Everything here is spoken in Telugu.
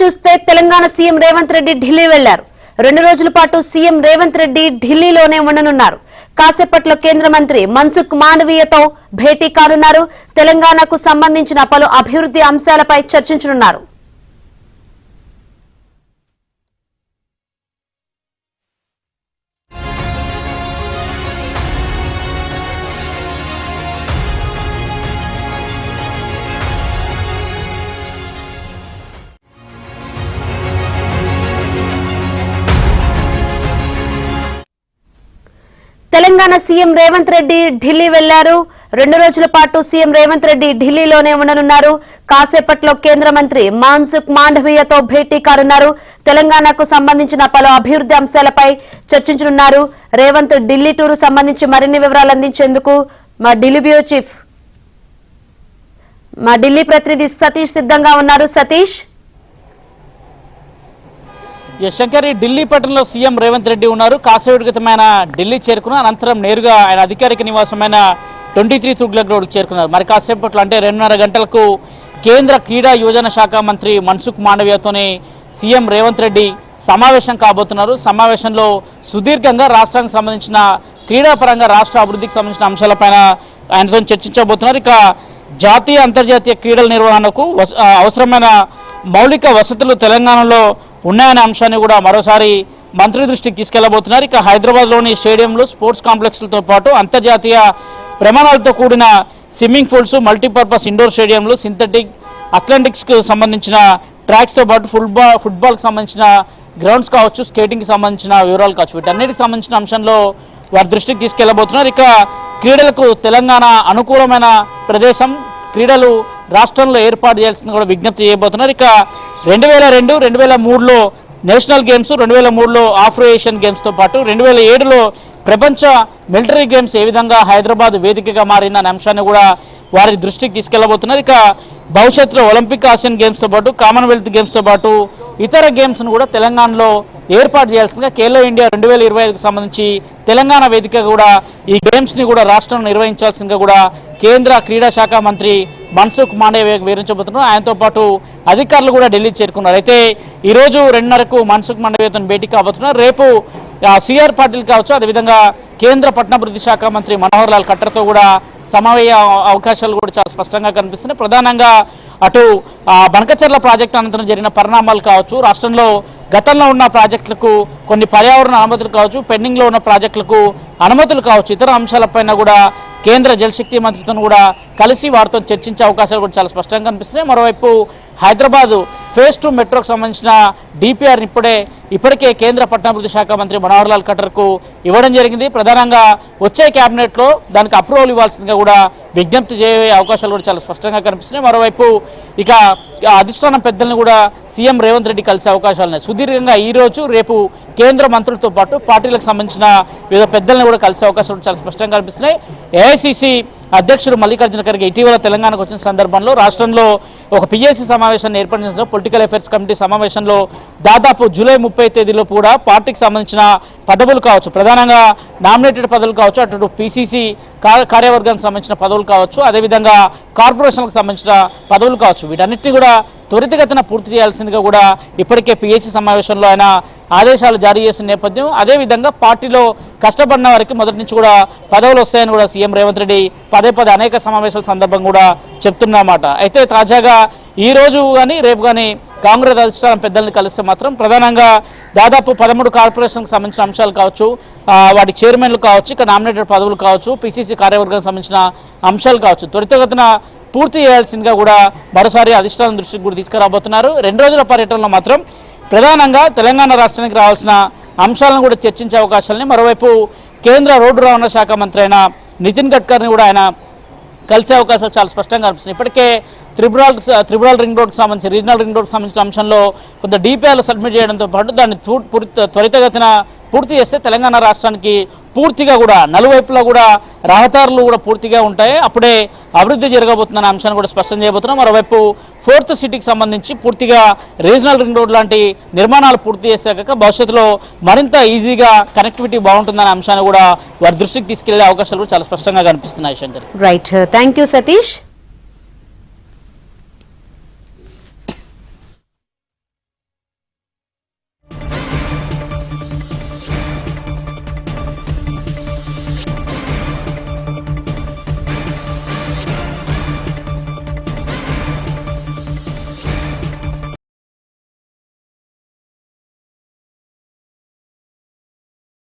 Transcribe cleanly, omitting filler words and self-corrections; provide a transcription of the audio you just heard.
చూస్తే తెలంగాణ సీఎం రేవంత్ రెడ్డి ఢిల్లీ వెళ్లారు. 2 రోజుల పాటు సీఎం రేవంత్ రెడ్డి ఢిల్లీలోనే ఉండనున్నారు. కాసేపట్లో కేంద్ర మంత్రి మన్సుఖ్ మాండవీయతో భేటీ కానున్నారు. తెలంగాణకు సంబంధించిన పలు అభివృద్ధి అంశాలపై చర్చించనున్నారు. తెలంగాణ సీఎం రేవంత్ రెడ్డి ఢిల్లీ వెళ్లారు. 2 రోజుల పాటు సీఎం రేవంత్ రెడ్డి ఢిల్లీలోనే ఉండనున్నారు. కాసేపట్లో కేంద్ర మంత్రి మన్సుఖ్ మాండవీయతో భేటీ కానున్నారు. తెలంగాణకు సంబంధించిన పలు అభివృద్ధి అంశాలపై చర్చించనున్నారు. రేవంత్ ఢిల్లీ టూరు సంబంధించి మరిన్ని వివరాలు అందించేందుకు మా ఢిల్లీ బ్యూరో చీఫ్, మా ఢిల్లీ ప్రతినిధి సతీష్ సిద్ధంగా ఉన్నారు. సతీష్, శంకరి, ఢిల్లీ పట్టణంలో సీఎం రేవంత్ రెడ్డి ఉన్నారు. కాసేపటి క్రితమైన ఢిల్లీ చేరుకున్న అనంతరం నేరుగా ఆయన అధికారిక నివాసమైన 23 తుగ్లక్ రోడ్కి చేరుకున్నారు. మరి కాసేపట్లో అంటే 2.5 గంటలకు కేంద్ర క్రీడా యువజన శాఖ మంత్రి మన్సుఖ్ మాండవీయతోనే సీఎం రేవంత్ రెడ్డి సమావేశం కాబోతున్నారు. సమావేశంలో సుదీర్ఘంగా రాష్ట్రానికి సంబంధించిన క్రీడాపరంగా రాష్ట్ర అభివృద్ధికి సంబంధించిన అంశాలపైన ఆయనతో చర్చించబోతున్నారు. ఇక జాతీయ అంతర్జాతీయ క్రీడల నిర్వహణకు అవసరమైన మౌలిక వసతులు తెలంగాణలో ఉన్నాయనే అంశాన్ని కూడా మరోసారి మంత్రి దృష్టికి తీసుకెళ్లబోతున్నారు. ఇక హైదరాబాద్లోని స్టేడియంలు, స్పోర్ట్స్ కాంప్లెక్స్లతో పాటు అంతర్జాతీయ ప్రమాణాలతో కూడిన స్విమ్మింగ్ పూల్స్, మల్టీపర్పస్ ఇండోర్ స్టేడియంలు, సింథటిక్ అథ్లెటిక్స్కు సంబంధించిన ట్రాక్స్తో పాటు ఫుట్బాల్కి సంబంధించిన గ్రౌండ్స్ కావచ్చు, స్కేటింగ్కి సంబంధించిన వివరాలు కావచ్చు, వీటన్నిటికి సంబంధించిన అంశంలో వారి దృష్టికి తీసుకెళ్లబోతున్నారు. ఇక క్రీడలకు తెలంగాణ అనుకూలమైన ప్రదేశం, క్రీడలు రాష్ట్రంలో ఏర్పాటు చేయాల్సింది కూడా విజ్ఞప్తి చేయబోతున్నారు. ఇక 2002, 2003లో నేషనల్ గేమ్స్, 2003లో ఆఫ్రో ఏషియన్ గేమ్స్తో పాటు 2007లో ప్రపంచ మిలిటరీ గేమ్స్ ఏ విధంగా హైదరాబాద్ వేదికగా మారిందనే అంశాన్ని కూడా వారి దృష్టికి తీసుకెళ్లబోతున్నారు. ఇక భవిష్యత్తులో ఒలింపిక్, ఆసియన్ గేమ్స్తో పాటు కామన్వెల్త్ గేమ్స్తో పాటు ఇతర గేమ్స్ను కూడా తెలంగాణలో ఏర్పాటు చేయాల్సిందిగా ఖేలో ఇండియా 2025కు సంబంధించి తెలంగాణ వేదిక కూడా ఈ గేమ్స్ని కూడా రాష్ట్రం నిర్వహించాల్సిందిగా కూడా కేంద్ర క్రీడా శాఖ మంత్రి మన్సుఖ్ మాండవీయ వివరించబోతున్నారు. ఆయనతో పాటు అధికారులు కూడా ఢిల్లీ చేరుకున్నారు. అయితే ఈరోజు 2:30కు మన్సుఖ్ మాండవీయతో భేటీ కాబోతున్నారు. రేపు సిఆర్ పాటిల్ కావచ్చు, అదేవిధంగా కేంద్ర పట్టణాభివృద్ధి శాఖ మంత్రి మనోహర్ లాల్ ఖట్టర్తో కూడా సమావేశ అవకాశాలు కూడా చాలా స్పష్టంగా కనిపిస్తున్నాయి. ప్రధానంగా అటు బనకచెర్ల ప్రాజెక్టు అనంతరం జరిగిన పరిణామాలు కావచ్చు, రాష్ట్రంలో గతంలో ఉన్న ప్రాజెక్టులకు కొన్ని పర్యావరణ అనుమతులు కావచ్చు, పెండింగ్లో ఉన్న ప్రాజెక్టులకు అనుమతులు కావచ్చు, ఇతర అంశాలపైన కూడా కేంద్ర జలశక్తి మంత్రితో కూడా కలిసి వారితో చర్చించే అవకాశాలు కూడా చాలా స్పష్టంగా కనిపిస్తున్నాయి. మరోవైపు హైదరాబాదు ఫేజ్ 2 మెట్రోకు సంబంధించిన డిపిఆర్ని ఇప్పటికే కేంద్ర పట్టణాభివృద్ధి శాఖ మంత్రి మనోహర్ లాల్ ఖట్టర్కు ఇవ్వడం జరిగింది. ప్రధానంగా వచ్చే క్యాబినెట్లో దానికి అప్రూవల్ ఇవ్వాల్సిందిగా కూడా విజ్ఞప్తి చేసే అవకాశాలు కూడా చాలా స్పష్టంగా కనిపిస్తున్నాయి. మరోవైపు ఇక అధిష్టానం పెద్దలను కూడా సీఎం రేవంత్ రెడ్డి కలిసే అవకాశాలు ఉన్నాయి. సుదీర్ఘంగా ఈరోజు రేపు కేంద్ర మంత్రులతో పాటు పార్టీలకు సంబంధించిన వివిధ పెద్దలను కూడా కలిసే అవకాశాలు చాలా స్పష్టంగా కనిపిస్తున్నాయి. ఏఐసిసి అధ్యక్షుడు మల్లికార్జున ఖర్గే ఇటీవల తెలంగాణకు వచ్చిన సందర్భంలో రాష్ట్రంలో ఒక పిఎస్సి సమావేశాన్ని ఏర్పాటు చేసిన పొలిటికల్ అఫైర్స్ కమిటీ సమావేశంలో దాదాపు జూలై 30 తేదీలో కూడా పార్టీకి సంబంధించిన పదవులు కావచ్చు, ప్రధానంగా నామినేటెడ్ పదవులు కావచ్చు, అటు పిసిసి కార్యవర్గానికి సంబంధించిన పదవులు కావచ్చు, అదేవిధంగా కార్పొరేషన్లకు సంబంధించిన పదవులు కావచ్చు, వీటన్నిటిని కూడా త్వరితగతిన పూర్తి చేయాల్సిందిగా కూడా ఇప్పటికే పిఎస్సి సమావేశంలో ఆయన ఆదేశాలు జారీ చేసిన నేపథ్యం. అదేవిధంగా పార్టీలో కష్టపడిన వారికి మొదటి నుంచి కూడా పదవులు వస్తాయని కూడా సీఎం రేవంత్ రెడ్డి పదే అనేక సమావేశాల సందర్భంగా కూడా చెప్తున్నమాట. అయితే తాజాగా ఈ రోజు కానీ రేపు కానీ కాంగ్రెస్ అధిష్టానం పెద్దల్ని కలిస్తే మాత్రం ప్రధానంగా దాదాపు 13 కార్పొరేషన్కి సంబంధించిన అంశాలు కావచ్చు, వాటి చైర్మన్లు కావచ్చు, ఇక నామినేటెడ్ పదవులు కావచ్చు, పిసిసి కార్యవర్గానికి సంబంధించిన అంశాలు కావచ్చు, త్వరితగతిన పూర్తి చేయాల్సిందిగా కూడా మరోసారి అధిష్టానం దృష్టికి కూడా తీసుకురాబోతున్నారు. 2 రోజుల పర్యటనలో మాత్రం ప్రధానంగా తెలంగాణ రాష్ట్రానికి రావాల్సిన అంశాలను కూడా చర్చించే అవకాశాలని, మరోవైపు కేంద్ర రోడ్డు రవాణా శాఖ మంత్రి అయిన నితిన్ గడ్కర్ని కూడా ఆయన కలిసే అవకాశాలు చాలా స్పష్టంగా కనిపిస్తున్నాయి. ఇప్పటికే త్రిపురల్ రింగ్ రోడ్కి సంబంధించి, రీజనల్ రింగ్ రోడ్కి సంబంధించిన అంశంలో కొంత డిపిఆర్లు సబ్మిట్ చేయడంతో పాటు దాన్ని త్వరితగతిన పూర్తి చేస్తే తెలంగాణ రాష్ట్రానికి పూర్తిగా కూడా నలువైపులా కూడా రహదారులు కూడా పూర్తిగా ఉంటాయి, అప్పుడే అభివృద్ధి జరగబోతుందన్న అంశాన్ని కూడా స్పష్టం చేయబోతున్నాం. మరోవైపు 4th సిటీకి సంబంధించి పూర్తిగా రీజనల్ రింగ్ రోడ్ లాంటి నిర్మాణాలు పూర్తి చేశాక భవిష్యత్తులో మరింత ఈజీగా కనెక్టివిటీ బాగుంటుందనే అంశాన్ని కూడా వారి దృష్టికి తీసుకెళ్లే అవకాశాలు కూడా చాలా స్పష్టంగా కనిపిస్తున్నాయి. Shankar, right, thank you Satish.